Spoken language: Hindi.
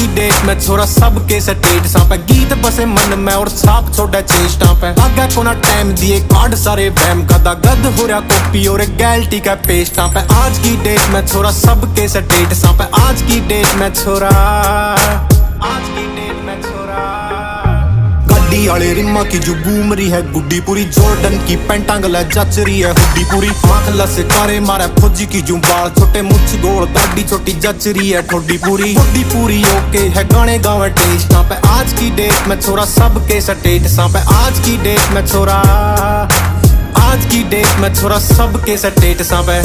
की डेट में छोरा सबके स्टेटस पे गीत बसे मन में और छाप छोड़ा चेष्टा पे आगे कोना टाइम दिए कार्ड सारे बैम गदा गद हो रहा कॉपी और गैल्टी का पेस्टा पे आज की डेट में छोरा सबके स्टेटस पे आज की डेट में छोरा आज की डेट में छोरा गड्डी वाले रिम्मा की जो घूम रही है गुड्डी पूरी जॉर्डन की पैंटा गला जच रही है हुड्डी पूरी आंख लसे कारे मारा फौजी की जो बाल छोटे मुछ गोल दाढ़ी छोटी जच रही है ठोडी पूरी ओके है गाने गावे टेस्टा पे आज की डेट में छोरा सबके स्टेटसा पे आज की डेट में छोरा आज की डेट में छोरा सबके स्टेटसा पे